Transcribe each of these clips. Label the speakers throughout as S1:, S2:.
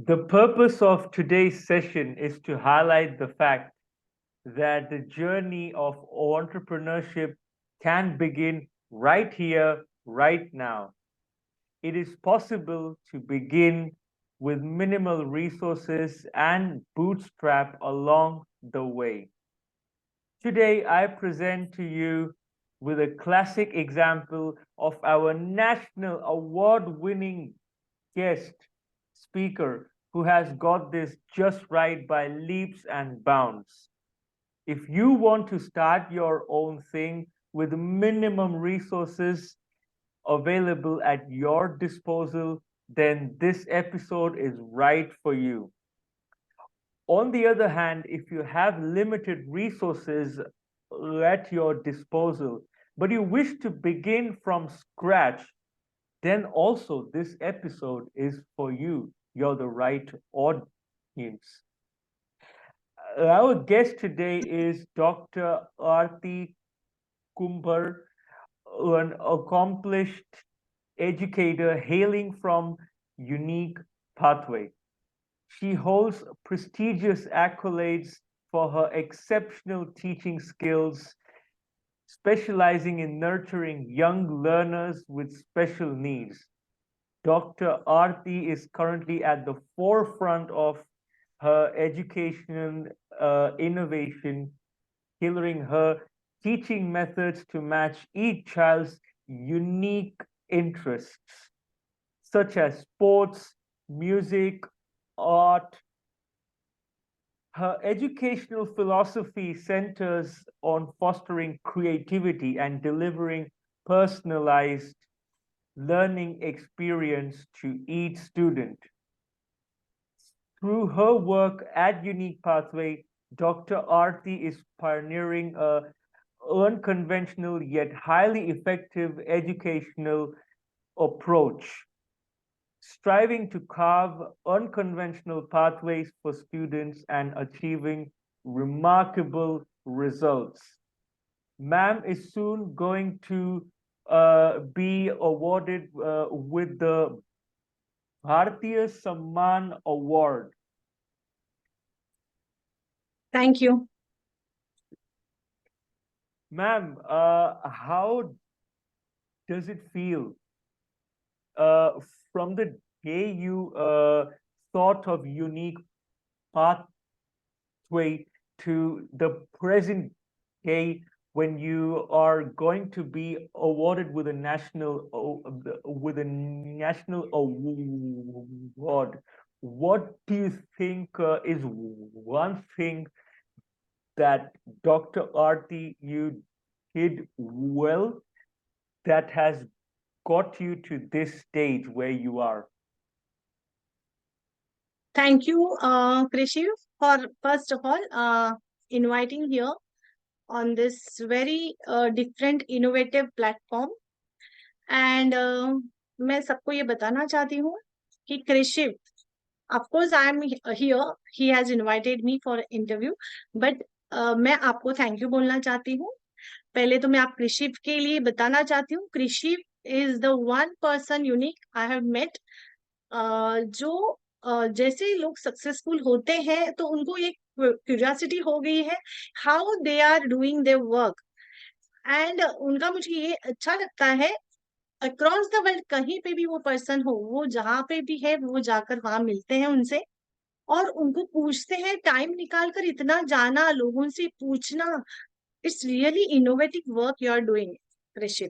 S1: The purpose of today's session is to highlight the fact that the journey of entrepreneurship can begin right here, right now. It is possible to begin with minimal resources and bootstrap along the way. Today, I present to you with a classic example of our national award-winning guest speaker who has got this just right by leaps and bounds. If you want to start your own thing with minimum resources available at your disposal, then this episode is right for you. On the other hand, if you have limited resources at your disposal, but you wish to begin from scratch, then also this episode is for you. You're the right audience. Our guest today is Dr. Aarti Kumbhar, an accomplished educator hailing from Unique Pathway. She holds prestigious accolades for her exceptional teaching skills, specializing in nurturing young learners with special needs. Dr. Aarti is currently at the forefront of her educational innovation, tailoring her teaching methods to match each child's unique interests, such as sports, music, art. Her educational philosophy centers on fostering creativity and delivering personalized learning experience to each student. Through her work at Unique Pathway, Dr. Aarti is pioneering a unconventional yet highly effective educational approach, striving to carve unconventional pathways for students and achieving remarkable results. Ma'am is soon going to be awarded with the Bharatiya Samman Award.
S2: Thank you.
S1: Ma'am, how does it feel from the day you thought of Unique Pathway to the present day when you are going to be awarded with a national award? What do you think is one thing that Dr. Aarti you did well that has got you to this stage where you are?
S2: Thank you, Krishi, for first of all inviting here on this very different innovative platform. And मैं सबको ये बताना चाहती हूँ कि कृषि, of course I am here, he has invited me for interview, but मैं आपको थैंक यू बोलना चाहती हूँ. पहले तो मैं आप कृषि के लिए बताना चाहती हूँ. Krishi is the one person unique I have met, जो जैसे लोग सक्सेसफुल होते हैं तो उनको एक क्यूरियोसिटी हो गई है how they are doing their work, and उनका मुझे ये अच्छा लगता है. अक्रॉस द वर्ल्ड कहीं पे भी वो पर्सन हो, वो जहाँ पे भी है वो जाकर वहां मिलते हैं उनसे और उनको पूछते हैं, टाइम निकाल कर इतना जाना, लोगों से पूछना. It's really innovative work you are doing Krishi.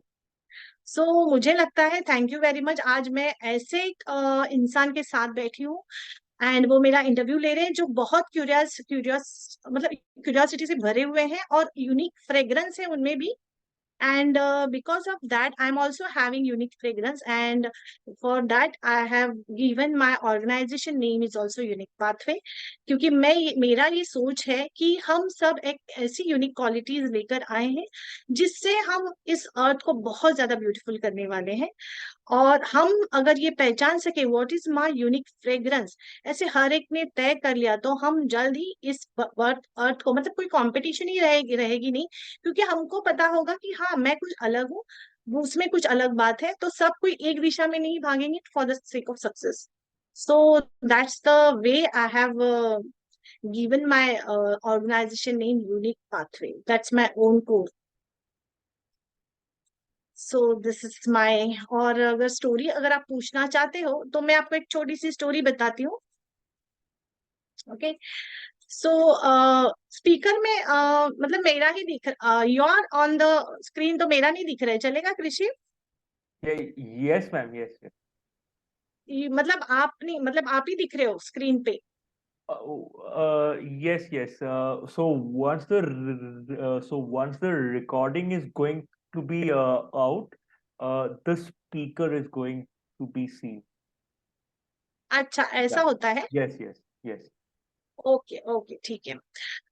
S2: So मुझे लगता है, थैंक यू वेरी मच, आज मैं ऐसे एक इंसान के साथ बैठी हूँ एंड वो मेरा इंटरव्यू ले रहे हैं जो बहुत क्यूरियस क्यूरियस मतलब क्यूरियोसिटी से भरे हुए हैं और यूनिक फ्रेग्रेंस है उनमें भी. And because of that I'm also having unique fragrance, and for that I have given my organization name is also Unique Pathway, क्योंकि मेरा ये सोच है कि हम सब एक ऐसी यूनिक क्वालिटीज लेकर आए हैं जिससे हम इस अर्थ को बहुत ज्यादा ब्यूटीफुल करने वाले हैं. और हम अगर ये पहचान सके what is my unique fragrance, ऐसे हर एक ने तय कर लिया तो हम जल्द ही इस अर्थ को, मतलब कोई कंपटीशन ही रहेगी नहीं, क्योंकि हमको पता होगा कि हाँ मैं कुछ अलग हूँ, उसमें कुछ अलग बात है, तो सब कोई एक दिशा में नहीं भागेंगे for the sake of success. So that's the way I have given my organization name Unique Pathway. That's my own course. So this is माई। और अगर स्टोरी अगर आप पूछना चाहते हो तो मैं आपको एक छोटी सी स्टोरी बताती हूँ। ओके। सो स्पीकर में मतलब मेरा ही दिख योर ऑन द स्क्रीन तो मेरा नहीं दिख रहा है, चलेगा कृषि?
S1: Yes, ma'am. Yes, yes.
S2: मतलब आप नहीं, मतलब आप ही दिख रहे हो स्क्रीन पे?
S1: Yes, yes. So once the recording is going to be out, the speaker is going to be seen.
S2: अच्छा, ऐसा
S1: Yeah.
S2: होता है?
S1: Yes, yes, yes.
S2: Okay okay, ठीक है।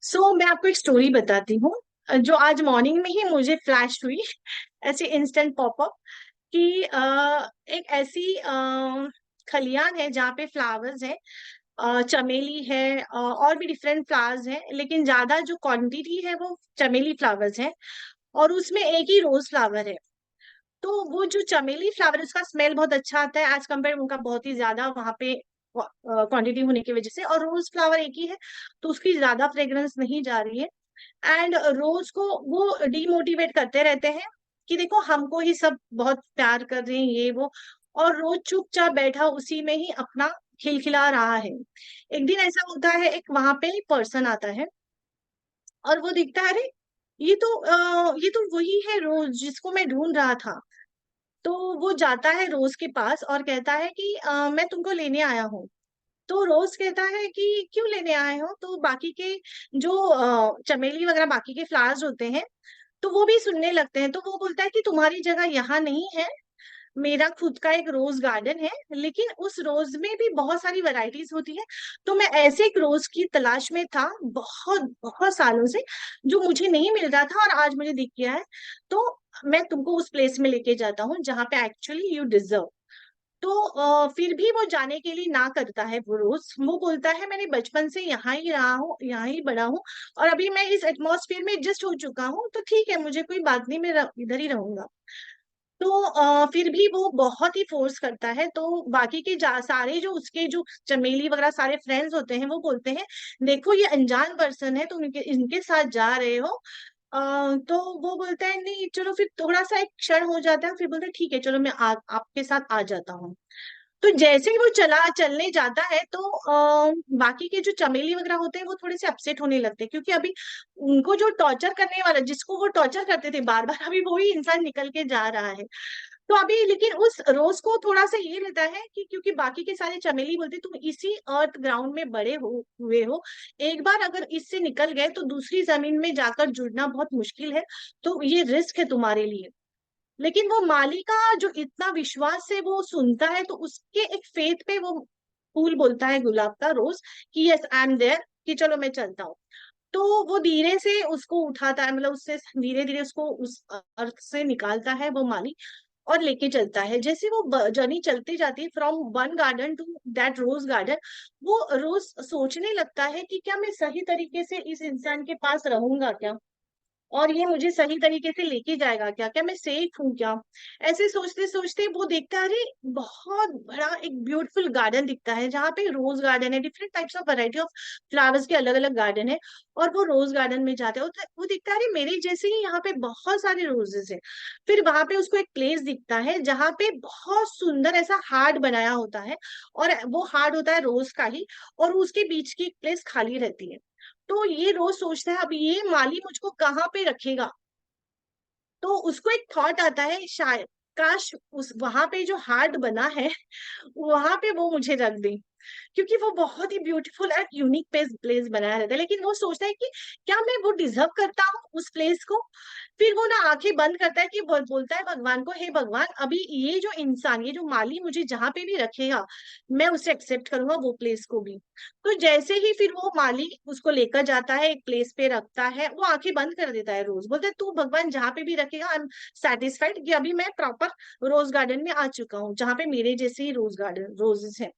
S2: सो मैं आपको एक स्टोरी बताती हूँ जो आज मॉर्निंग में ही मुझे फ्लैश हुई ऐसे इंस्टेंट पॉपअप कि एक ऐसी खलियान है जहाँ पे फ्लावर्स है, चमेली है, और भी डिफरेंट फ्लावर्स हैं, लेकिन ज्यादा जो क्वांटिटी है वो चमेली फ्लावर्स है, और उसमें एक ही रोज फ्लावर है। तो वो जो चमेली फ्लावर, उसका स्मेल बहुत अच्छा आता है एज कम्पेयर उनका बहुत ही ज्यादा वहां पे क्वांटिटी होने की वजह से, और रोज फ्लावर एक ही है तो उसकी ज्यादा फ्रेग्रेंस नहीं जा रही है। एंड रोज को वो डीमोटिवेट करते रहते हैं कि देखो हमको ही सब बहुत प्यार कर रहे हैं ये वो, और रोज चुपचाप बैठा उसी में ही अपना खिलखिला रहा है। एक दिन ऐसा होता है, एक वहां पे पर्सन आता है और वो दिखता है, अरे ये तो वही है रोज जिसको मैं ढूंढ रहा था। तो वो जाता है रोज के पास और कहता है कि मैं तुमको लेने आया हूँ। तो रोज कहता है कि क्यों लेने आए हो? तो बाकी के जो चमेली वगैरह बाकी के फ्लावर्स होते हैं तो वो भी सुनने लगते हैं। तो वो बोलता है कि तुम्हारी जगह यहाँ नहीं है, मेरा खुद का एक रोज गार्डन है, लेकिन उस रोज में भी बहुत सारी वैरायटीज होती है। तो मैं ऐसे एक रोज की तलाश में था बहुत बहुत सालों से, जो मुझे नहीं मिल रहा था और आज मुझे दिख गया है। तो मैं तुमको उस प्लेस में लेके जाता हूँ जहाँ पे एक्चुअली यू डिजर्व। तो फिर भी वो जाने के लिए ना करता है। वो रोज वो बोलता है मैंने बचपन से यहाँ ही रहा हूँ, यहाँ ही बड़ा हूँ, और अभी मैं इस एटमॉस्फेयर में एडजस्ट हो चुका हूँ, तो ठीक है मुझे कोई बात नहीं, मैं इधर ही रहूंगा। तो फिर भी वो बहुत ही फोर्स करता है। तो बाकी के सारे जो उसके जो चमेली वगैरह सारे फ्रेंड्स होते हैं वो बोलते हैं देखो ये अनजान पर्सन है, तुम इनके इनके साथ जा रहे हो। तो वो बोलता है नहीं चलो, फिर थोड़ा सा एक क्षण हो जाता है, फिर बोलता है ठीक है चलो मैं आपके साथ आ जाता हूँ। तो जैसे ही वो चलने जाता है तो बाकी के जो चमेली वगैरह होते हैं वो थोड़े से अपसेट होने लगते हैं, क्योंकि अभी उनको जो टॉर्चर करने वाला, जिसको वो टॉर्चर करते थे बार बार, अभी वही इंसान निकल के जा रहा है। तो अभी लेकिन उस रोज को थोड़ा सा ये रहता है कि क्योंकि बाकी के सारे चमेली बोलते तुम इसी अर्थ ग्राउंड में बड़े हुए हो, एक बार अगर इससे निकल गए तो दूसरी जमीन में जाकर जुड़ना बहुत मुश्किल है, तो ये रिस्क है तुम्हारे लिए। लेकिन वो माली का जो इतना विश्वास से वो सुनता है, तो उसके एक फेथ पे वो फूल बोलता है, गुलाब का रोज, कि यस आई एम देयर, कि चलो मैं चलता हूँ। तो वो धीरे से उसको उठाता है, मतलब उससे धीरे धीरे उसको उस अर्थ से निकालता है वो माली, और लेके चलता है। जैसे वो जर्नी चलती जाती है from one garden to that rose garden, वो रोज सोचने लगता है कि क्या मैं सही तरीके से इस इंसान के पास रहूंगा क्या, और ये मुझे सही तरीके से लेके जाएगा क्या, क्या मैं सेफ हूँ क्या। ऐसे सोचते सोचते वो देखता है, अरे बहुत बड़ा एक ब्यूटीफुल गार्डन दिखता है जहाँ पे रोज गार्डन है, different types of variety of flowers के अलग अलग गार्डन है। और वो रोज गार्डन में जाते हैं, वो दिखता है अरे मेरे जैसे ही यहाँ पे बहुत सारे रोजेस है। फिर वहां पे उसको एक प्लेस दिखता है जहाँ पे बहुत सुंदर ऐसा हार्ट बनाया होता है, और वो हार्ट होता है रोज का ही, और उसके बीच की एक प्लेस खाली रहती है। तो ये रोज सोचता है अब ये माली मुझको कहाँ पे रखेगा। तो उसको एक थॉट आता है, शायद काश उस वहां पे जो हार्ट बना है वहां पे वो मुझे रख दे, क्योंकि वो बहुत ही ब्यूटीफुल और यूनिक प्लेस बनाया रहता है। लेकिन वो सोचता है कि क्या मैं वो डिजर्व करता हूँ उस प्लेस को। फिर वो ना आंखें बंद करता है कि बोलता है भगवान को, हे भगवान अभी ये जो इंसान, ये जो माली मुझे जहां पे भी रखेगा मैं उसे एक्सेप्ट करूंगा वो प्लेस को भी। तो जैसे ही फिर वो माली उसको लेकर जाता है, एक प्लेस पे रखता है, वो आंखें बंद कर देता है। रोज बोलता है तू भगवान जहां पे भी रखेगा आई एम सेटिस्फाइड कि अभी मैं प्रॉपर रोज गार्डन में आ चुका हूँ जहां पे मेरे जैसे ही रोज गार्डन रोजेस है।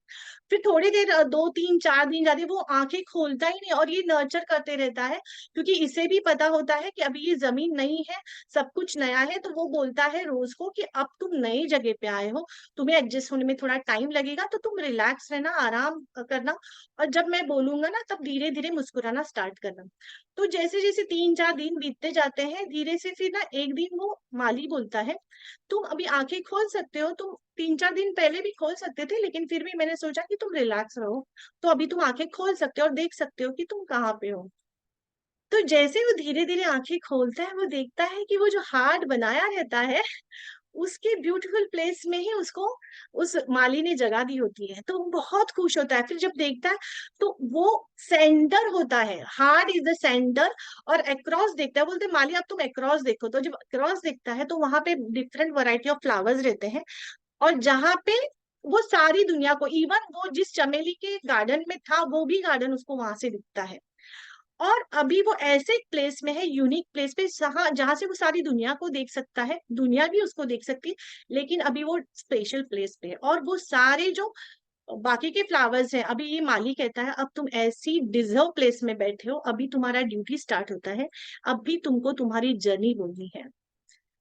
S2: फिर थोड़ी देर 2 3 4 दिन जाती है वो आंखें खोलता ही नहीं, और ये नर्चर करते रहता है, क्योंकि इसे भी पता होता है कि अभी ये जमीन नई है, सब कुछ नया है। तो वो बोलता है रोज को कि अब तुम नई जगह पे आए हो, तुम्हें एडजस्ट होने में थोड़ा टाइम लगेगा, तो तुम रिलैक्स रहना, आराम करना, और जब मैं बोलूंगा ना तब धीरे धीरे मुस्कुराना स्टार्ट करना। तो जैसे जैसे 3 4 दिन बीतते जाते हैं, धीरे से फिर ना एक दिन वो माली बोलता है, तुम अभी आंखें खोल सकते हो, तुम 3 4 दिन पहले भी खोल सकते थे, लेकिन फिर भी मैंने सोचा कि तुम रिलैक्स रहो, तो अभी तुम आंखें खोल सकते हो और देख सकते हो कि तुम कहाँ पे हो। तो जैसे वो धीरे धीरे आंखें खोलता है, वो देखता है कि वो जो हार्ट बनाया रहता है, उसके ब्यूटीफुल प्लेस में ही उसको उस माली ने जगह दी होती है। तो वो बहुत खुश होता है, फिर जब देखता है तो वो सेंटर होता है, हार्ट इज द सेंटर, और अक्रॉस देखता है। बोलते हैं, माली अब तुम अक्रॉस देखो। तो जब अक्रॉस देखता है तो वहां पे डिफरेंट वैरायटी ऑफ फ्लावर्स रहते हैं, और जहाँ पे वो सारी दुनिया को, इवन वो जिस चमेली के गार्डन में था वो भी गार्डन उसको वहां से दिखता है। और अभी वो ऐसे प्लेस में है, यूनिक प्लेस पे, जहाँ जहां से वो सारी दुनिया को देख सकता है, दुनिया भी उसको देख सकती है, लेकिन अभी वो स्पेशल प्लेस पे है। और वो सारे जो बाकी के फ्लावर्स हैं, अभी ये माली कहता है अब तुम ऐसी डिजर्व प्लेस में बैठे हो, अभी तुम्हारा ड्यूटी स्टार्ट होता है, अभी तुमको तुम्हारी जर्नी बोलनी है।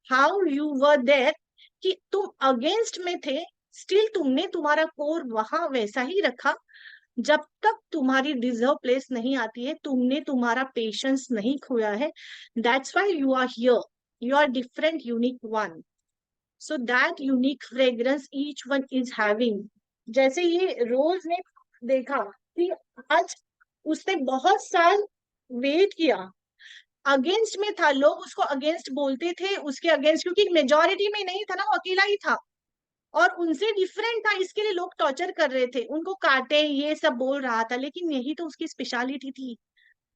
S2: हाउ यू वर देयर, कि तुम अगेंस्ट में थे, स्टिल तुमने तुम्हारा कोर वहां वैसा ही रखा। जब तक तुम्हारी डिजर्व प्लेस नहीं आती है, तुमने तुम्हारा पेशेंस नहीं खोया है। That's why you are here, you are different, unique one. So that unique fragrance each one is having. जैसे ये रोज ने देखा कि आज उसने बहुत साल वेट किया, अगेंस्ट में था, लोग उसको अगेंस्ट बोलते थे, उसके अगेंस्ट, क्योंकि मेजोरिटी में नहीं था ना, वो अकेला ही था, और उनसे डिफरेंट था, इसके लिए लोग टॉर्चर कर रहे थे, उनको काटे, ये सब बोल रहा था, लेकिन यही तो उसकी स्पेशलिटी थी।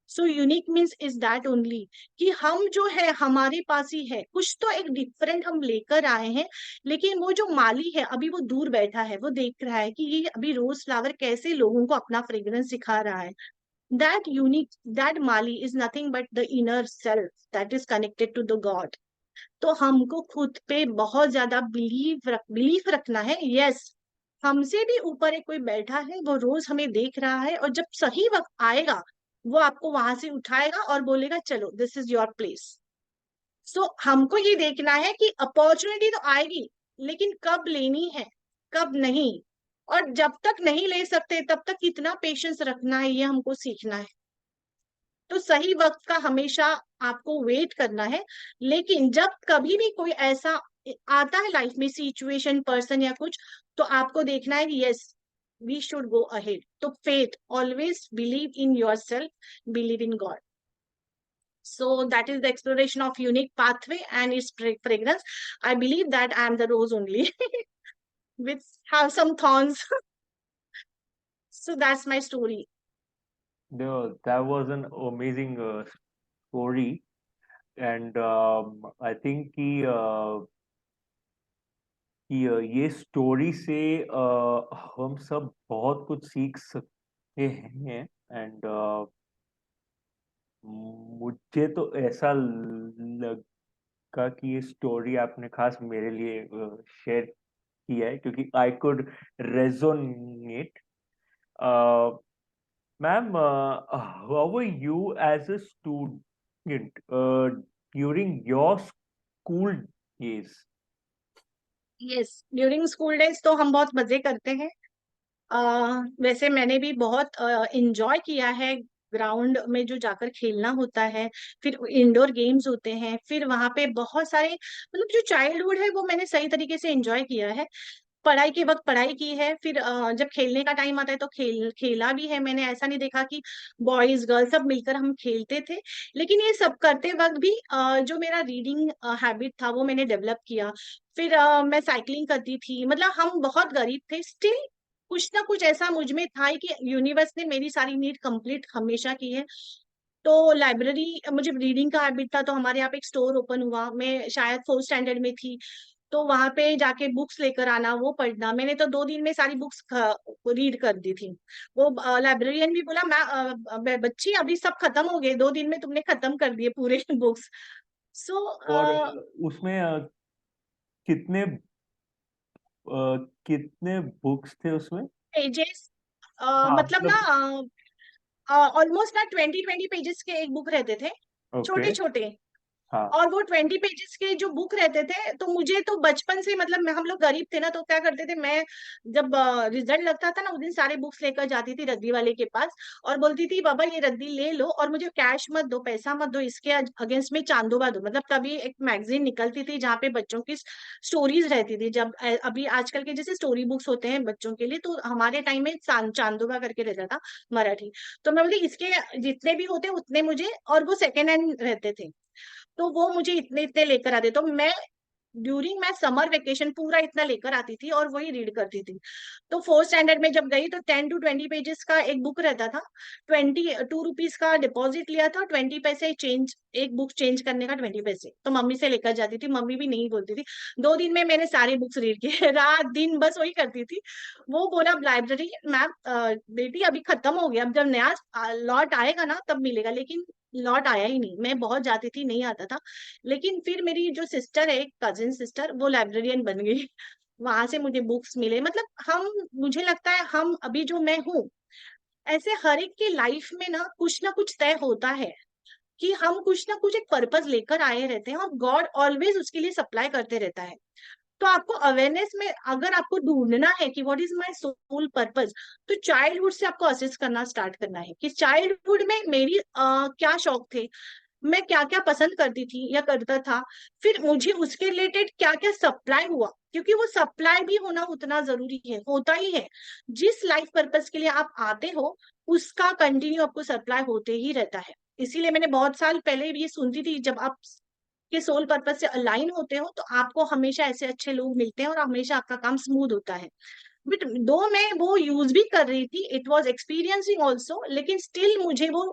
S2: So unique means is that only, कि हम जो है हमारे पास ही है, कुछ तो एक डिफरेंट हम लेकर आए हैं। लेकिन वो जो माली है अभी वो दूर बैठा है, वो देख रहा है कि ये अभी रोज फ्लावर कैसे लोगों को अपना फ्रेग्रेंस सिखा रहा है। दैट यूनिक, दैट माली is nothing but the inner self that is connected to the God. तो हमको खुद पे बहुत ज्यादा बिलीफ रखना है। यस, हमसे भी ऊपर एक कोई बैठा है, वो रोज हमें देख रहा है, और जब सही वक्त आएगा वो आपको वहां से उठाएगा और बोलेगा चलो दिस इज योर प्लेस। सो हमको ये देखना है कि अपॉर्चुनिटी तो आएगी, लेकिन कब लेनी है, कब नहीं, और जब तक नहीं ले सकते तब तक कितना पेशेंस रखना है, ये हमको सीखना है। तो सही वक्त का हमेशा आपको वेट करना है। लेकिन जब कभी भी कोई ऐसा आता है लाइफ में, सिचुएशन, पर्सन या कुछ, तो आपको देखना है कि yes, we should go ahead. तो faith, always believe in yourself, believe in God. So that is the exploration of unique pathway and its fragrance. I believe that I am the rose only with have some thorns. So that's my story.
S1: That was an amazing story, and I think ये story से हम सब बहुत कुछ सीख सकते हैं। And मुझे तो ऐसा लगा कि ये स्टोरी आपने खास मेरे लिए शेयर किया है, क्योंकि I could resonate. Ma'am, how were you as a student during your school days?
S2: Yes, during school days तो हम बहुत मजे करते हैं। वैसे मैंने भी बहुत इंजॉय किया है, ग्राउंड में जो जाकर खेलना होता है, फिर इंडोर गेम्स होते हैं, फिर वहां पे बहुत सारे, मतलब जो चाइल्डहुड है वो मैंने सही तरीके से एंजॉय किया है। पढ़ाई के वक्त पढ़ाई की है, फिर जब खेलने का टाइम आता है तो खेला भी है। मैंने ऐसा नहीं देखा कि बॉयज गर्ल्स सब मिलकर हम खेलते थे, लेकिन ये सब करते वक्त भी जो मेरा रीडिंग हैबिट था वो मैंने डेवलप किया। फिर मैं साइकिलिंग करती थी, मतलब हम बहुत गरीब थे, स्टिल कुछ ना कुछ ऐसा मुझ में था कि यूनिवर्स ने मेरी सारी नीड कंप्लीट हमेशा की है। तो लाइब्रेरी, मुझे रीडिंग का हैबिट था, तो हमारे यहाँ पे एक स्टोर ओपन हुआ, मैं शायद 4th स्टैंडर्ड में थी, तो वहां पे जाके बुक्स लेकर आना, वो पढ़ना, मैंने तो 2 दिन में सारी बुक्स रीड कर दी थी। वो लाइब्रेरियन भी बोला, बच्ची अभी सब खत्म हो गए, 2 दिन में तुमने खत्म कर दिए पूरे बुक्स। सो
S1: और उसमें कितने कितने बुक्स थे उसमें?
S2: पेजेस
S1: हाँ
S2: मतलब
S1: मतलब
S2: ना ऑलमोस्ट ना 20-20 पेजेस के एक बुक रहते थे,
S1: ओके।
S2: छोटे छोटे।
S1: हाँ
S2: और वो 20 पेजेस के जो बुक रहते थे, तो मुझे तो बचपन से मतलब हम लोग गरीब थे ना, तो क्या करते थे, मैं जब रिजल्ट लगता था ना उस दिन सारे बुक्स लेकर जाती थी रद्दी वाले के पास, और बोलती थी बाबा ये रद्दी ले लो और मुझे कैश मत दो, पैसा मत दो, इसके अगेंस्ट में चांदोबा दो। मतलब तभी एक मैगजीन निकलती थी जहाँ पे बच्चों की स्टोरीज रहती थी, जब अभी आजकल के जैसे स्टोरी बुक्स होते हैं बच्चों के लिए, तो हमारे टाइम में चांदोबा करके रहता था, मराठी। तो मैं बोली इसके जितने भी होते उतने मुझे, और वो सेकेंड हैंड रहते थे, तो वो मुझे इतने इतने लेकर आते, तो मैं ड्यूरिंग मैं समर वेकेशन पूरा इतना लेकर आती थी और वही रीड करती थी। तो फोर्थ स्टैंडर्ड में जब गई तो 10-20 पेजेस का एक बुक रहता था, 22 रुपीज का डिपॉजिट लिया था, 20 पैसे चेंज, एक बुक चेंज करने का 20 पैसे, तो मम्मी से लेकर जाती थी, मम्मी भी नहीं बोलती थी। 2 दिन में मैंने सारी बुक्स रीड किए रात दिन बस वही करती थी। वो बोला लाइब्रेरी मैम, बेटी अभी खत्म हो गया, अब जब नया लॉट आएगा ना तब मिलेगा, लेकिन लॉट आया ही नहीं। मैं बहुत जाती थी, नहीं आता था। लेकिन फिर मेरी जो सिस्टर है, कजिन सिस्टर, वो लाइब्रेरियन बन गई वहां से मुझे बुक्स मिले। मतलब हम, मुझे लगता है हम अभी जो मैं हूँ, ऐसे हर एक की लाइफ में ना कुछ तय होता है कि हम कुछ ना कुछ एक पर्पस लेकर आए रहते हैं, और गॉड ऑलवेज उसके लिए सप्लाई करते रहता है। तो आपको अवेयरनेस में अगर आपको ढूंढना है कि what is my soul purpose, तो चाइल्डहुड से आपको असेस करना स्टार्ट करना है कि चाइल्डहुड में मेरी क्या शौक थे, मैं क्या क्या पसंद करती थी या करता था, फिर मुझे उसके रिलेटेड क्या क्या सप्लाई हुआ, क्योंकि वो सप्लाई भी होना उतना जरूरी है, होता ही है। जिस लाइफ पर्पस के लिए आप आते हो उसका कंटिन्यू आपको सप्लाई होते ही रहता है। इसीलिए मैंने बहुत साल पहले ये सुनती थी, जब आप के सोल पर्पस से अलाइन होते हो तो आपको हमेशा ऐसे अच्छे लोग मिलते हैं और हमेशा आपका काम स्मूथ होता है। बट दो मैं वो यूज भी कर रही थी, इट वॉज एक्सपीरियंसिंग ऑल्सो, लेकिन स्टिल मुझे वो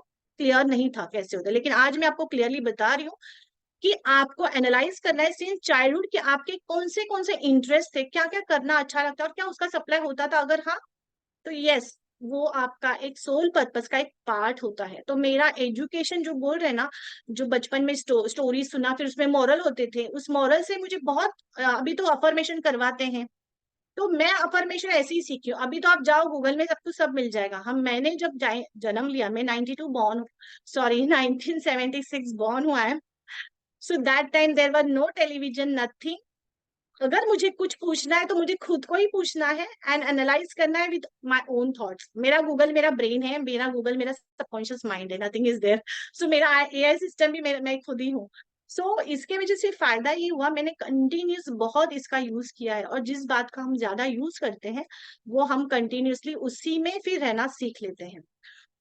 S2: क्लियर नहीं था कैसे होता है। लेकिन आज मैं आपको क्लियरली बता रही हूँ कि आपको एनालाइज करना है सिंस चाइल्डहुड कि आपके कौन से इंटरेस्ट थे, क्या क्या करना अच्छा लगता है और क्या उसका सप्लाई होता था। अगर हाँ, तो यस, वो आपका एक सोल पर्पस का एक पार्ट होता है। तो मेरा एजुकेशन जो बोल रहे हैं ना, जो बचपन में स्टोरी सुना, फिर उसमें मॉरल होते थे, उस मॉरल से मुझे बहुत अभी तो अफर्मेशन करवाते हैं, तो मैं अफर्मेशन ऐसे ही सीखी हूँ। अभी तो आप जाओ गूगल में, सब कुछ सब मिल जाएगा। मैंने जब जन्म लिया, मैं 92 बॉर्न, सॉरी 1976 बॉर्न हुआ है। So that time there were no television, nothing. अगर मुझे कुछ पूछना है तो मुझे खुद को ही पूछना है एंड एनालाइज करना है विद माय ओन थॉट्स। मेरा गूगल मेरा ब्रेन है, मेरा गूगल मेरा सबकॉन्शियस माइंड है, नथिंग इज देयर। सो मेरा एआई सिस्टम भी मैं खुद ही हूँ। सो इसके वजह से फायदा ये हुआ, मैंने कंटिन्यूस बहुत इसका यूज किया है, और जिस बात का हम ज्यादा यूज करते हैं वो हम कंटिन्यूसली उसी में फिर रहना सीख लेते हैं।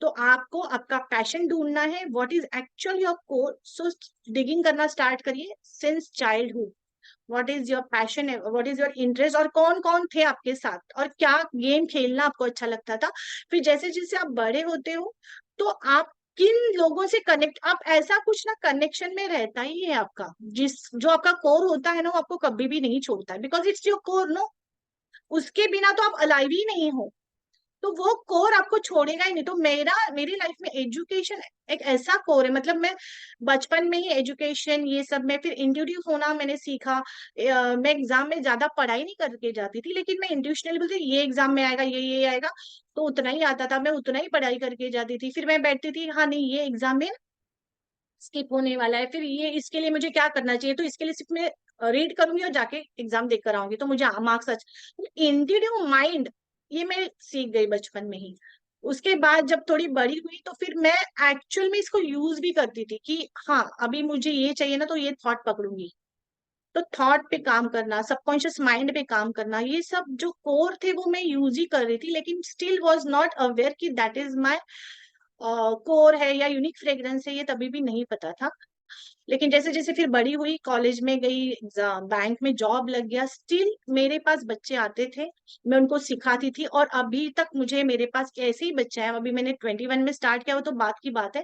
S2: तो आपको आपका पैशन ढूंढना है, what is actual your core. So digging करना स्टार्ट करिए since childhood, what is your passion, what is your interest, और कौन कौन थे आपके साथ, और क्या गेम खेलना आपको अच्छा लगता था। फिर जैसे जैसे आप बड़े होते हो तो आप किन लोगों से कनेक्ट, आप ऐसा कुछ ना कनेक्शन में रहता ही है आपका, जिस जो आपका कोर होता है ना, वो आपको कभी भी नहीं छोड़ता है, because it's your core no. उसके बिना तो आप अलाइव ही नहीं हो, तो वो कोर आपको छोड़ेगा ही नहीं। तो मेरी लाइफ में एजुकेशन एक ऐसा कोर है। मतलब मैं बचपन में ही एजुकेशन ये सब में, फिर इंट्यूटिव होना मैंने सीखा। मैं एग्जाम में ज्यादा पढ़ाई नहीं करके जाती थी, लेकिन मैं इंट्यूशनली बोलती ये एग्जाम में आएगा, ये आएगा, तो उतना ही आता था, मैं उतना ही पढ़ाई करके जाती थी। फिर मैं बैठती थी, हाँ नहीं ये एग्जाम में स्किप होने वाला है, फिर ये इसके लिए मुझे क्या करना चाहिए, तो इसके लिए सिर्फ मैं रीड करूंगी और जाके एग्जाम देख कर आऊंगी तो मुझे मार्क्स अच्छे। इंट्यूटिव माइंड ये मैं सीख गई बचपन में ही। उसके बाद जब थोड़ी बड़ी हुई तो फिर मैं एक्चुअल में इसको यूज भी करती थी कि हाँ अभी मुझे ये चाहिए ना, तो ये थॉट पकड़ूंगी। तो थॉट पे काम करना, सबकॉन्शियस माइंड पे काम करना, ये सब जो कोर थे वो मैं यूज ही कर रही थी, लेकिन स्टिल वाज नॉट अवेयर कि दैट इज माय कोर है या यूनिक फ्रेग्रेंस है, ये तभी भी नहीं पता था। लेकिन जैसे जैसे फिर बड़ी हुई, कॉलेज में गई, बैंक में जॉब लग गया, स्टिल मेरे पास बच्चे आते थे, मैं उनको सिखाती थी, और अभी तक मुझे मेरे पास ऐसे ही बच्चे हैं। अभी मैंने 21 में स्टार्ट किया, वो तो बात की बात है,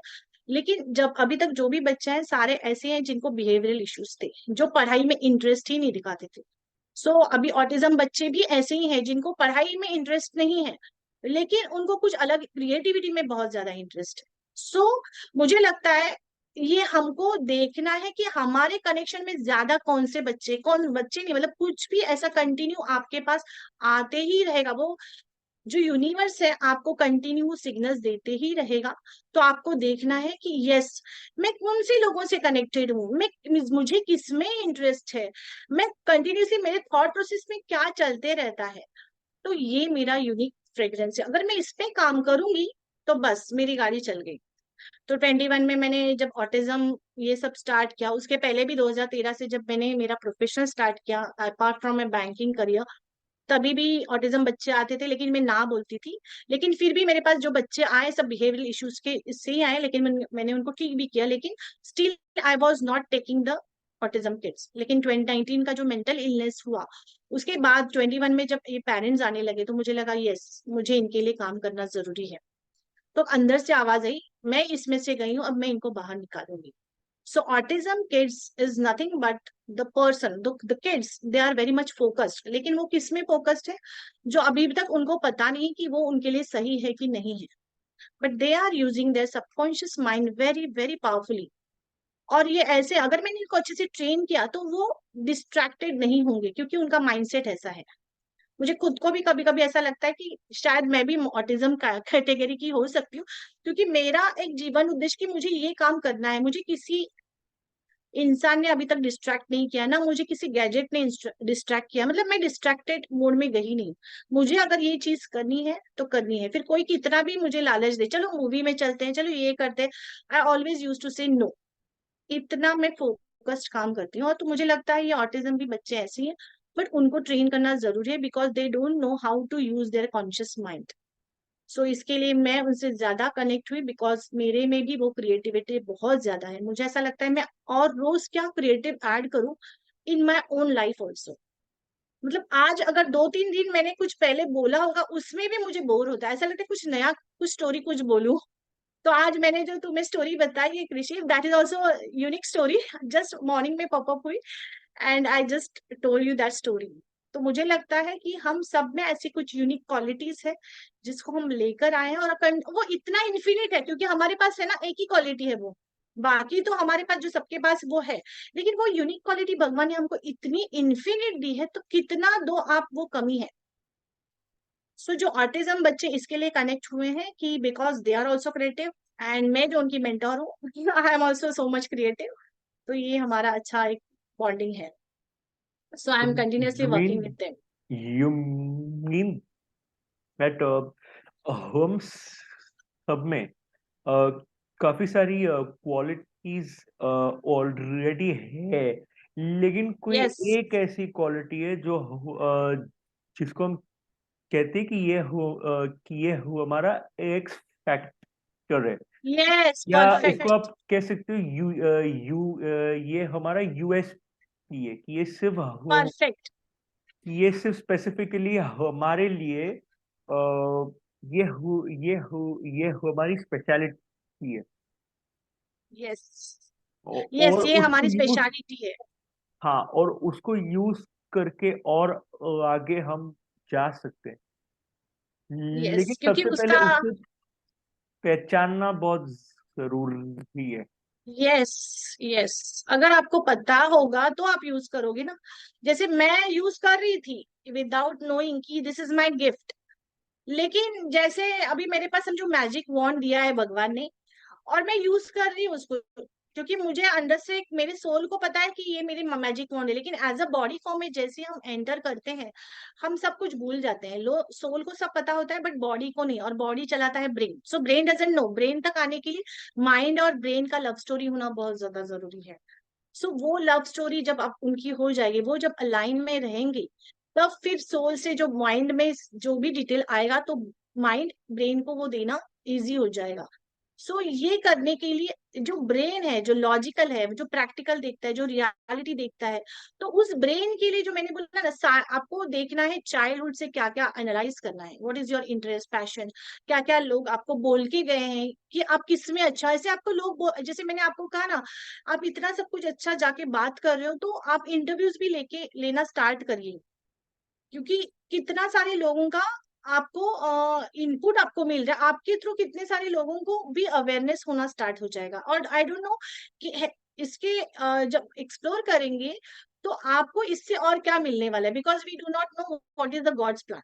S2: लेकिन जब अभी तक जो भी बच्चे हैं सारे ऐसे हैं जिनको बिहेवियरल इश्यूज थे, जो पढ़ाई में इंटरेस्ट ही नहीं दिखाते थे। सो अभी ऑटिज्म बच्चे भी ऐसे ही हैं जिनको पढ़ाई में इंटरेस्ट नहीं है, लेकिन उनको कुछ अलग क्रिएटिविटी में बहुत ज्यादा इंटरेस्ट है। सो मुझे लगता है ये हमको देखना है कि हमारे कनेक्शन में ज्यादा कौन से बच्चे, कौन बच्चे नहीं, मतलब कुछ भी ऐसा कंटिन्यू आपके पास आते ही रहेगा। वो जो यूनिवर्स है आपको कंटिन्यू सिग्नल्स देते ही रहेगा। तो आपको देखना है कि यस, मैं कौन से लोगों से कनेक्टेड हूँ, मैं मुझे किस में इंटरेस्ट है, मैं कंटिन्यूसली मेरे थॉट प्रोसेस में क्या चलते रहता है। तो ये मेरा यूनिक फ्रेग्रेंस है, अगर मैं इस पे काम करूंगी तो बस मेरी गाड़ी चल गई। तो 21 में मैंने जब ऑटिज्म ये सब स्टार्ट किया, उसके पहले भी 2013 से जब मैंने मेरा प्रोफेशनल स्टार्ट किया apart from my banking career, तभी भी ऑटिज्म बच्चे आते थे लेकिन मैं ना बोलती थी। लेकिन फिर भी मेरे पास जो बच्चे आए सब बिहेवियरल इश्यूज के इससे ही आए, लेकिन मैंने उनको ठीक भी किया, लेकिन still I was not taking the autism kids. लेकिन 2019 का जो मेंटल इलनेस हुआ, उसके बाद 21 में जब ये पेरेंट्स आने लगे तो मुझे लगा यस, मुझे इनके लिए काम करना जरूरी है। तो अंदर से आवाज आई, मैं इसमें से गई हूँ, अब मैं इनको बाहर निकालूंगी। So autism kids is nothing but the person, the kids, they are very much focused. लेकिन वो किस में फोकस्ड है, जो अभी तक उनको पता नहीं कि वो उनके लिए सही है कि नहीं है, but they are using their subconscious mind very very powerfully. और ये ऐसे अगर मैंने इनको अच्छे से ट्रेन किया तो वो डिस्ट्रैक्टेड नहीं होंगे, क्योंकि उनका माइंडसेट ऐसा है। मुझे खुद को भी कभी कभी ऐसा लगता है कि शायद मैं भी ऑटिज्म का कैटेगरी की हो सकती हूँ, क्योंकि मेरा एक जीवन उद्देश्य कि मुझे ये काम करना है, मुझे किसी इंसान ने अभी तक डिस्ट्रैक्ट नहीं किया ना, मुझे किसी गैजेट ने डिस्ट्रैक्ट किया, मतलब मैं डिस्ट्रैक्टेड मोड में गई नहीं। मुझे अगर ये चीज करनी है तो करनी है, फिर कोई कितना भी मुझे लालच दे, चलो मूवी में चलते हैं, चलो ये करते हैं, आई ऑलवेज यूज टू से नो। इतना मैं फोकस्ड काम करती हूँ। और तो मुझे लगता है ये ऑटिज्म भी बच्चे ऐसे ही हैं, बट उनको ट्रेन करना जरूरी है, because they don't know how to use their conscious mind. So इसके लिए मैं उनसे ज्यादा कनेक्ट हुई, बिकॉज मेरे में भी वो क्रिएटिविटी बहुत ज्यादा है। मुझे ऐसा लगता है मैं और रोज क्या क्रिएटिव ऐड करूं इन माई ओन लाइफ ऑल्सो। मतलब आज अगर 2-3 दिन मैंने कुछ पहले बोला होगा उसमें भी मुझे बोर होता है, ऐसा लगता है कुछ नया, कुछ स्टोरी कुछ बोलूं। तो आज मैंने जो तुम्हें स्टोरी बताई है कृषि, that is also unique story, just morning में पॉपअप हुई and I just told you that story. तो मुझे लगता है कि हम सब में ऐसी कुछ यूनिक क्वालिटीज है जिसको हम लेकर आए हैं, और वो इतना इन्फिनिट है क्योंकि हमारे पास है ना एक ही क्वालिटी है वो, बाकी तो हमारे पास जो सबके पास वो है, लेकिन वो यूनिक क्वालिटी भगवान ने हमको इतनी इन्फिनिट दी है, तो कितना दो आप वो कमी है। सो जो ऑटिज्म बच्चे इसके लिए कनेक्ट हुए हैं कि because they are also creative, and मैं जो उनकी मेंटर हूँ I am also so much creative. तो ये हमारा अच्छा एक बॉन्डिंग है। So I'm continuously
S1: You
S2: working with
S1: mean
S2: them.
S1: you mean that हम सब में काफी सारी क्वालिटीज ऑलरेडी है, लेकिन कोई
S2: Yes,
S1: एक ऐसी क्वालिटी है जो जिसको हम कहते हैं कि ये हमारा एक्स फैक्टर है,
S2: yes,
S1: या इसको
S2: perfect.
S1: आप कह सकते हो ये हमारा यूएसपी है, कि
S2: Perfect.
S1: ये सिर्फ स्पेसिफिकली हमारे लिए ये हमारी स्पेशलिटी है।
S2: Yes.
S1: और
S2: Yes, ये
S1: उसको
S2: हमारी
S1: यूज,
S2: स्पेशलिटी है।
S1: हाँ, और उसको यूज करके और आगे हम जा सकते हैं, लेकिन
S2: Yes, क्योंकि
S1: सबसे पहले
S2: उसका
S1: उसको पहचानना बहुत जरूरी है।
S2: यस, यस, अगर आपको पता होगा तो आप यूज करोगे ना। जैसे मैं यूज कर रही थी विदाउट नोइंग कि दिस इज माय गिफ्ट, लेकिन जैसे अभी मेरे पास समझो मैजिक वॉन्ड दिया है भगवान ने, और मैं यूज कर रही हूँ उसको, क्योंकि मुझे अंदर से मेरे सोल को पता है कि ये मेरी मैजिक वॉन्ड है, लेकिन एज अ बॉडी फॉर्म में जैसे हम एंटर करते हैं हम सब कुछ भूल जाते हैं। लो सोल को सब पता होता है बट बॉडी को नहीं, और बॉडी चलाता है brain. So brain doesn't know, brain तक आने के लिए माइंड और ब्रेन का लव स्टोरी होना बहुत ज्यादा जरूरी है। सो वो लव स्टोरी जब आप उनकी हो जाएगी, वो जब अलाइन में रहेंगे, तब फिर सोल से जो माइंड में जो भी डिटेल आएगा तो माइंड ब्रेन को वो देना इजी हो जाएगा। सो ये करने के लिए जो ब्रेन है, जो लॉजिकल है, जो प्रैक्टिकल देखता है, जो रियलिटी देखता है, तो उस ब्रेन के लिए जो मैंने बोला ना, आपको देखना है चाइल्डहुड से क्या क्या एनालाइज करना है, what is your interest, passion, क्या क्या लोग आपको बोल के गए हैं कि आप किस में अच्छा, ऐसे आपको लोग जैसे मैंने आपको कहा ना, आप इतना सब कुछ अच्छा जाके बात कर रहे हो तो आप इंटरव्यूज भी लेके लेना स्टार्ट करिए, क्योंकि कितना सारे लोगों का आपको इनपुट आपको मिल रहा है, आपके थ्रू कितने सारे लोगों को भी अवेयरनेस होना स्टार्ट हो जाएगा। और आई डोंट नो कि इसके जब एक्सप्लोर करेंगे तो आपको इससे और क्या मिलने वाला है, because we do not know what is the God's plan.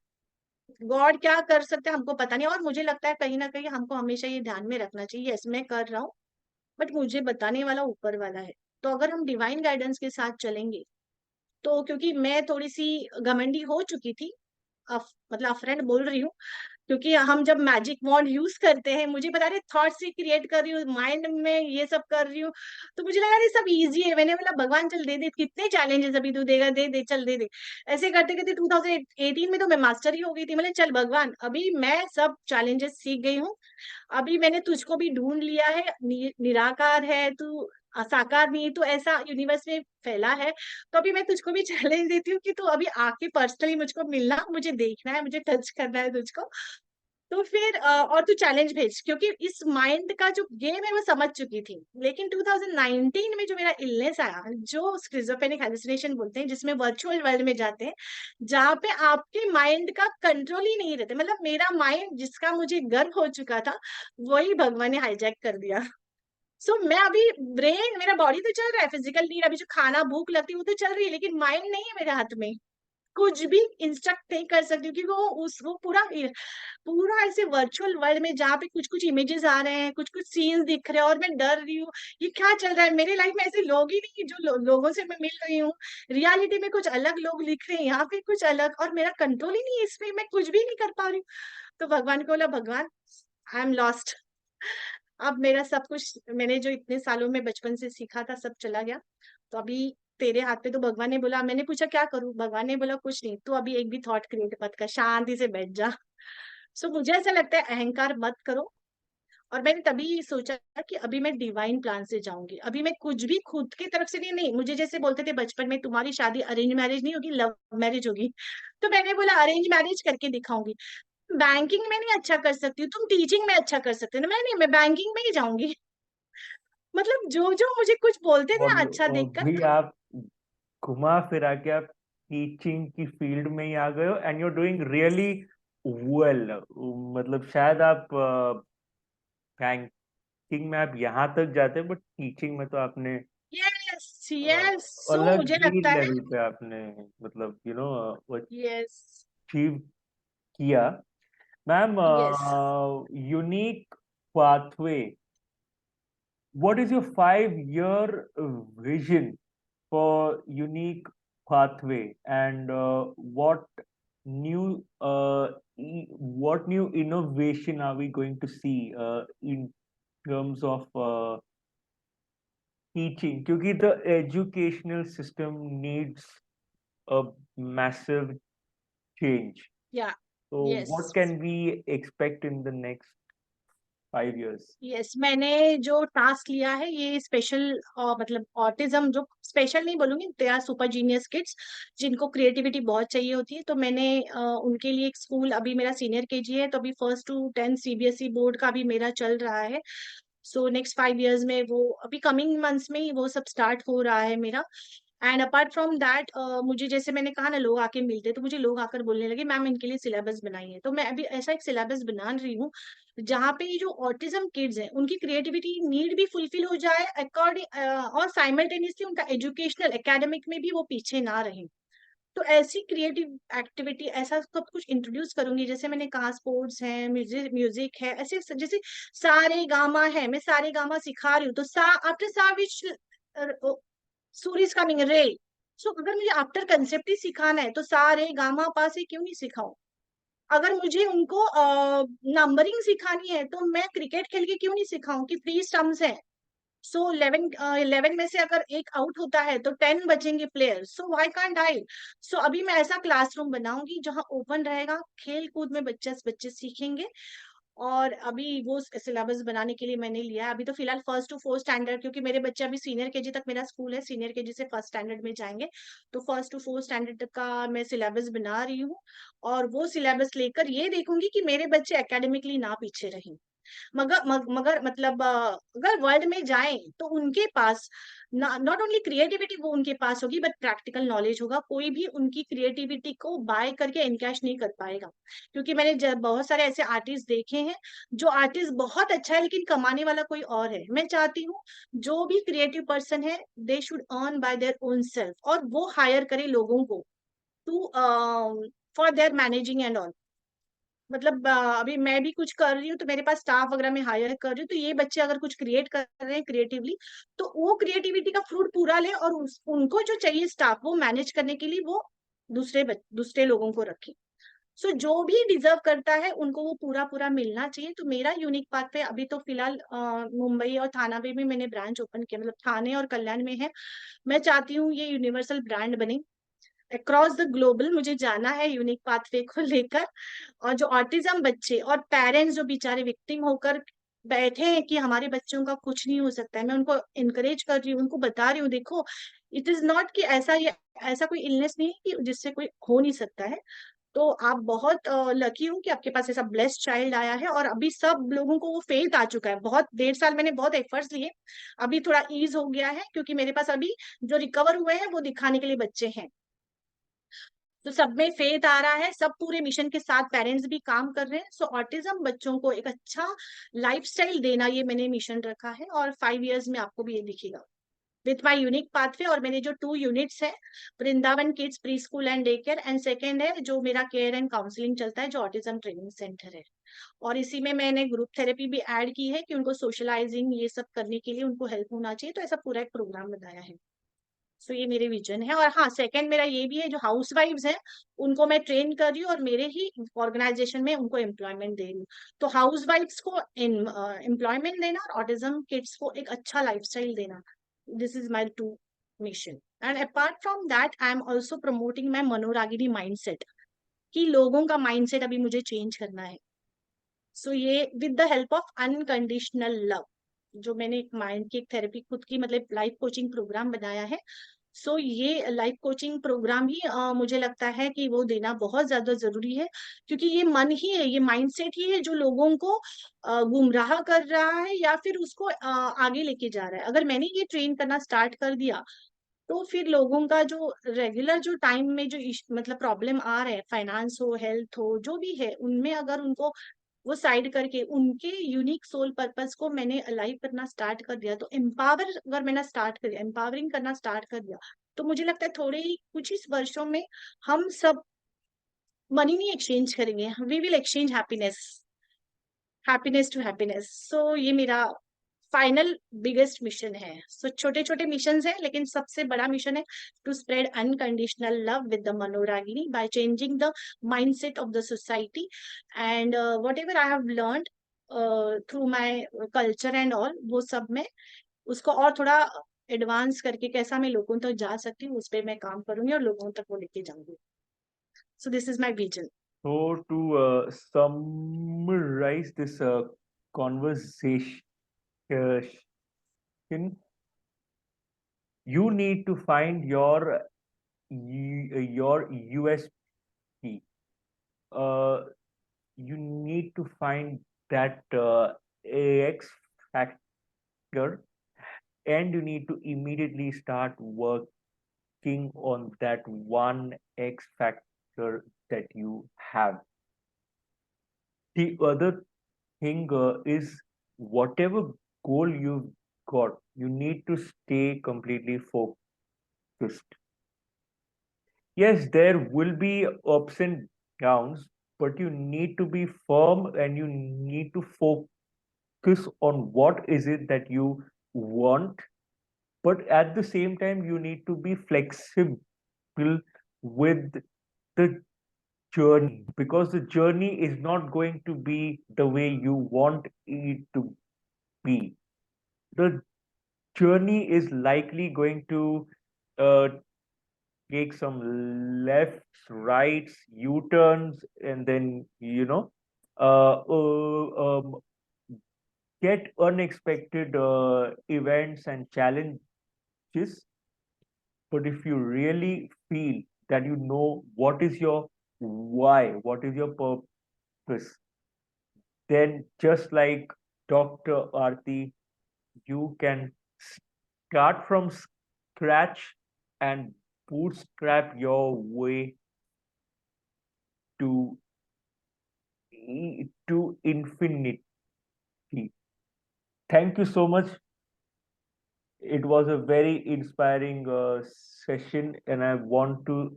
S2: God क्या कर सकते हैं हमको पता नहीं, और मुझे लगता है कहीं ना कहीं हमको हमेशा ये ध्यान में रखना चाहिए, यस मैं कर रहा हूँ बट मुझे बताने वाला ऊपर वाला है। तो अगर हम डिवाइन गाइडेंस के साथ चलेंगे, तो क्योंकि मैं थोड़ी सी घमंडी हो चुकी थी, मतलब फ्रेंड बोल रही हूँ, क्योंकि हम जब मैजिक वॉन्ड यूज करते हैं, मुझे बता रहे थॉट से क्रिएट कर रही हूँ, माइंड में ये सब कर रही हूँ, तो मुझे लगा ये सब इजी है। मैंने बोला भगवान चल दे दे, कितने चैलेंजेस अभी तू देगा, दे दे चल दे दे। ऐसे करते करते 2018 में तो मैं मास्टर ही हो गई थी। मतलब चल भगवान, अभी मैं सब चैलेंजेस सीख गई हूँ, अभी मैंने तुझको भी ढूंढ लिया है, निराकार है तू, साकार नहीं तू, ऐसा यूनिवर्स में फैला है। तो अभी मैं तुझको भी चैलेंज देती हूँ कि तू अभी आके पर्सनली मुझको मिलना, मुझे देखना है, मुझे टच करना है तुझको। तो फिर और तू चैलेंज भेज, क्योंकि इस माइंड का जो गेम है वो समझ चुकी थी। लेकिन 2019 में जो मेरा इलनेस आया, जो स्किज़ोफ्रेनिक हेलुसिनेशन बोलते हैं, जिसमें वर्चुअल वर्ल्ड में जाते हैं, जहाँ पे आपके माइंड का कंट्रोल ही नहीं रहता, मतलब मेरा माइंड जिसका मुझे गर्व हो चुका था, वही भगवान ने हाईजैक कर दिया। सो मैं अभी, ब्रेन मेरा बॉडी तो चल रहा है, फिजिकल नीड अभी जो खाना भूख लगती है वो तो चल रही है, लेकिन माइंड नहीं है मेरे हाथ में, कुछ भी इंस्ट्रक्ट नहीं कर सकती हूँ, क्योंकि वो उसको पूरा पूरा ऐसे वर्चुअल वर्ल्ड में जहाँ पे कुछ कुछ इमेजेस आ रहे हैं, कुछ कुछ सीन्स दिख रहे हैं, और मैं डर रही हूँ ये क्या चल रहा है मेरे लाइफ में। ऐसे लोग ही नहीं जो लोगों से मैं मिल रही हूँ, रियलिटी में कुछ अलग लोग लिख रहे हैं, यहाँ पे कुछ अलग, और मेरा कंट्रोल ही नहीं है इसमें, मैं कुछ भी नहीं कर पा रही हूँ। तो भगवान को बोला भगवान आई एम लॉस्ट, अब मेरा सब कुछ मैंने जो इतने सालों में बचपन से सीखा था सब चला गया। तो अभी तेरे हाथ पे। तो भगवान ने बोला, मैंने पूछा क्या करूं, भगवान ने बोला कुछ नहीं, तू अभी एक भी थॉट क्रिएट मत कर, शांति से बैठ जा। सो मुझे ऐसा लगता है अहंकार मत करो। और मैंने तभी सोचा कि अभी मैं डिवाइन प्लान से जाऊंगी, अभी मैं कुछ भी खुद की तरफ से नहीं, नहीं मुझे जैसे बोलते थे बचपन में तुम्हारी शादी अरेंज मैरिज नहीं होगी, लव मैरिज होगी, तो मैंने बोला अरेंज मैरिज करके दिखाऊंगी। बैंकिंग में नहीं अच्छा कर सकती हूँ, तुम टीचिंग में अच्छा कर सकते हो ना, मैं नहीं, मैं बैंकिंग में ही जाऊंगी। मतलब जो जो मुझे कुछ बोलते थे ना अच्छा
S1: और
S2: देखकर,
S1: भी आप घुमा फिरा के आप टीचिंग की फील्ड में ही आ गए हो and you are doing really well. मतलब शायद आप बैंकिंग में आप यहाँ तक जाते, बट टीचिंग में तो आपने
S2: यस
S1: अ,
S2: यस, सो
S1: अलग
S2: मुझे
S1: ही
S2: लगता है,
S1: लेवल पे आपने मतलब
S2: यस
S1: अचीव किया। Ma'am,
S2: yes
S1: unique pathway, what is your 5 year vision for unique pathway, and new what new innovation are we going to see in terms of teaching, क्योंकि the educational system needs a massive change.
S2: या
S1: So
S2: yes
S1: what can we expect in the next 5 years?
S2: Yes, मैंने जो task लिया है ये special, मतलब autism, जो special नहीं बोलूंगी, they are super genius kids, जिनको क्रिएटिविटी बहुत चाहिए होती है। तो मैंने उनके लिए एक स्कूल, अभी मेरा सीनियर केजी है, तो अभी 1st to 10th CBSE board का भी मेरा चल रहा है। सो नेक्स्ट 5 years में वो, अभी कमिंग मंथ्स में ही वो सब स्टार्ट हो रहा है मेरा। एंड अपार्ट फ्रॉम दैट, मुझे जैसे मैंने कहा ना लोग आके मिलते, तो मुझे लोग आकर बोलने लगे मैम इनके लिए सिलेबस बनाइए। तो मैं अभी ऐसा एक सिलेबस बना रही हूँ जहाँ पे ये जो ऑटिज्म किड्स हैं उनकी क्रिएटिविटी नीड भी फुलफिल हो जाए अकॉर्डिंग, और साइमल्टेनियसली उनका एजुकेशनल एकेडमिक में भी वो पीछे ना रहे। तो ऐसी क्रिएटिव एक्टिविटी ऐसा सब कुछ इंट्रोड्यूस करूंगी, जैसे मैंने कहा स्पोर्ट्स है, म्यूजिक म्यूजिक है, ऐसे जैसे सारे गामा है, मैं सारे गामा सिखा रही हूँ, तो सा आफ्टर सा विच सूर्य इज कमिंग रे। सो अगर मुझे आफ्टर कंसेप्ट ही सिखाना है तो सा रे गामा पा से क्यों नहीं सिखाऊं। अगर मुझे उनको नंबरिंग सिखानी है तो मैं क्रिकेट खेल के क्यों नहीं सिखाऊं कि 3 स्टंप्स है। सो 11 में से अगर एक आउट होता है तो 10 बचेंगे player, so why can't I. So अभी मैं ऐसा क्लासरूम बनाऊंगी जहां ओपन रहेगा, खेल कूद में बच्चे सीखेंगे। और अभी वो सिलेबस बनाने के लिए मैंने लिया है, अभी तो फिलहाल 1st to 4th स्टैंडर्ड, क्योंकि मेरे बच्चे अभी सीनियर केजी तक मेरा स्कूल है, सीनियर केजी से 1st स्टैंडर्ड में जाएंगे। तो 1st to 4th स्टैंडर्ड तक का मैं सिलेबस बना रही हूँ। और वो सिलेबस लेकर ये देखूंगी कि मेरे बच्चे एकेडमिकली ना पीछे रहें। मगर मतलब अगर वर्ल्ड में जाएं तो उनके पास नॉट ओनली क्रिएटिविटी वो उनके पास होगी, बट प्रैक्टिकल नॉलेज होगा। कोई भी उनकी क्रिएटिविटी को बाय करके एनकैश नहीं कर पाएगा, क्योंकि मैंने बहुत सारे ऐसे आर्टिस्ट देखे हैं जो आर्टिस्ट बहुत अच्छा है लेकिन कमाने वाला कोई और है। मैं चाहती हूँ जो भी क्रिएटिव पर्सन है they should earn by their own self, और वो हायर करे लोगों को to for their managing and all. मतलब अभी मैं भी कुछ कर रही हूँ तो मेरे पास स्टाफ वगैरह मैं हायर कर रही हूँ, तो ये बच्चे अगर कुछ क्रिएट कर रहे हैं क्रिएटिवली, तो वो क्रिएटिविटी का फ्रूट पूरा ले, और उनको जो चाहिए स्टाफ वो मैनेज करने के लिए वो दूसरे लोगों को रखे। सो जो भी डिजर्व करता है उनको वो पूरा पूरा मिलना चाहिए। तो मेरा यूनिक पाथ पे अभी तो फिलहाल मुंबई और थाना पे भी मैंने ब्रांच ओपन किया, मतलब थाने और कल्याण में है। मैं चाहती हूँ ये यूनिवर्सल ब्रांड बने अक्रॉस द ग्लोबल, मुझे जाना है यूनिक पाथवे को लेकर। और जो ऑटिज्म बच्चे और पेरेंट्स जो बेचारे विक्टिम होकर बैठे हैं कि हमारे बच्चों का कुछ नहीं हो सकता है, मैं उनको इनकरेज कर रही हूँ, उनको बता रही हूँ देखो इट इज नॉट कि ऐसा कोई इलनेस नहीं है कि जिससे कोई हो नहीं सकता है। तो आप बहुत लकी हो कि आपके पास ऐसा ब्लेस्ड चाइल्ड आया है, और अभी सब लोगों को वो फेथ आ चुका है। बहुत 1.5 साल मैंने बहुत एफर्ट्स लिए, अभी थोड़ा ईज हो गया है क्योंकि मेरे पास अभी जो रिकवर हुए हैं वो दिखाने के लिए बच्चे हैं। तो सब में फेथ आ रहा है, सब पूरे मिशन के साथ पेरेंट्स भी काम कर रहे हैं। सो ऑटिज्म बच्चों को एक अच्छा लाइफस्टाइल देना ये मैंने मिशन रखा है, और 5 इयर्स में आपको भी ये दिखेगा विथ माई यूनिक पाथवे। और मेरे जो 2 यूनिट्स है, Vrindavan kids pre school and day care, and second है जो मेरा केयर एंड काउंसलिंग चलता है जो ऑटिज्म ट्रेनिंग सेंटर है। और इसी में मैंने ग्रुप थेरेपी भी ऐड की है कि उनको सोशलाइजिंग ये सब करने के लिए उनको हेल्प होना चाहिए, तो ऐसा पूरा एक प्रोग्राम बनाया है। सो ये मेरे विजन है। और हाँ, सेकंड मेरा ये भी है, जो हाउस वाइफ्स हैं उनको मैं ट्रेन कर रही हूँ और मेरे ही ऑर्गेनाइजेशन में उनको एम्प्लॉयमेंट दे रही हूँ। तो हाउस वाइफ्स को एम्प्लॉयमेंट देना और ऑटिज्म किड्स को एक अच्छा लाइफस्टाइल देना, this is my 2 mission. And apart from that I am also promoting my Manoragini mindset, कि लोगों का माइंडसेट अभी मुझे चेंज करना है। सो ये with the help of unconditional love, जो मैंने एक माइंड की एक थेरेपी खुद की मतलब लाइफ कोचिंग प्रोग्राम बनाया है। सो ये लाइफ कोचिंग प्रोग्राम ही मुझे लगता है कि वो देना बहुत ज्यादा जरूरी है, क्योंकि ये मन ही है, ये माइंडसेट ही है जो लोगों को गुमराह कर रहा है या फिर उसको आगे लेके जा रहा है। अगर मैंने ये ट्रेन करना स्टार्ट कर दिया तो फिर लोगों का जो रेगुलर जो टाइम में जो मतलब प्रॉब्लम आ रहे हैं, फाइनेंस हो हेल्थ हो जो भी है, उनमें अगर उनको वो साइड करके उनके यूनिक सोल पर्पस को मैंने अलाइव करना स्टार्ट कर दिया, तो एम्पावर अगर मैंने स्टार्ट कर दिया, एम्पावरिंग करना स्टार्ट कर दिया, तो मुझे लगता है थोड़े ही कुछ ही वर्षों में हम सब मनी नहीं एक्सचेंज करेंगे, we will exchange happiness, happiness to happiness. So ये मेरा फाइनल बिगेस्ट मिशन है। सो छोटे छोटे मिशन है लेकिन सबसे बड़ा मिशन है to spread unconditional love with the Manoragini by changing the mindset of the society. And whatever I have learn through my culture and all, वो सब में उसको और थोड़ा एडवांस करके कैसा मैं लोगों तक जा सकती हूँ उस पर मैं काम करूंगी और लोगों तक वो लेके जाऊंगी। So this is my vision.
S1: So to summarize this conversation, you need to find your USP. Uh, you need to find that X factor, and you need to immediately start working on that one X factor that you have. The other thing is whatever goal you've got, you need to stay completely focused. Yes, there will be ups and downs, but you need to be firm and you need to focus on what is it that you want. But at the same time, you need to be flexible with the journey, because the journey is not going to be the way you want it to be. The journey is likely going to uh, take some lefts, rights, U-turns, and then uh, uh, um, get unexpected events and challenges. But if you really feel that you know what is your why, what is your purpose, then just like Dr. Aarti, you can start from scratch and bootstrap your way to infinity. Thank you so much. It was a very inspiring session, and I want to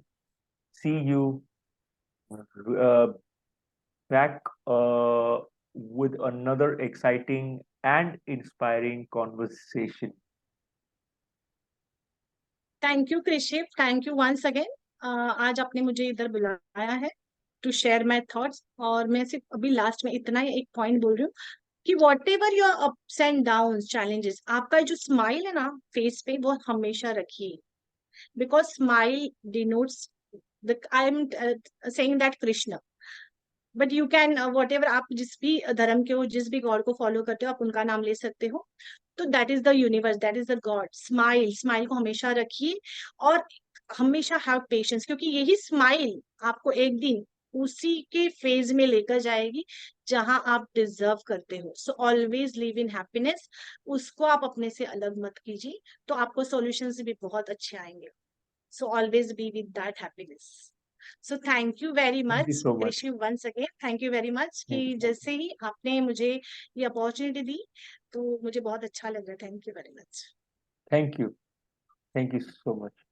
S1: see you uh, back with another exciting and inspiring conversation.
S2: Thank you Krishiv, thank you once again. आज आपने मुझे इधर बुलाया है to share my thoughts. और मैं सिर्फ अभी लास्ट में इतना ही एक पॉइंट बोल रही हूँ कि what ever your ups and down challenges, आपका जो स्माइल है ना फेस पे, वो हमेशा रखिए, because smile denotes the, I am saying that Krishna, but you can what ever, आप जिस भी धर्म के हो, जिस भी गॉड को फॉलो करते हो, आप उनका नाम ले सकते हो। तो that is the universe, that is the God. Smile, smile को हमेशा रखिए और हमेशा हैव पेशेंस, क्योंकि यही स्माइल आपको एक दिन उसी के फेज में लेकर जाएगी जहां आप डिजर्व करते हो। So always live in happiness, उसको आप अपने से अलग मत कीजिए, तो आपको सॉल्यूशंस भी बहुत अच्छे आएंगे। So always be with that happiness. So thank you very
S1: Thank you
S2: much
S1: so much.
S2: Krishi, once again thank you very much कि
S1: Thank you.
S2: जैसे ही आपने मुझे ये अपॉर्चुनिटी दी तो मुझे बहुत अच्छा लग रहा है। Thank you very much.
S1: Thank you. Thank you so much.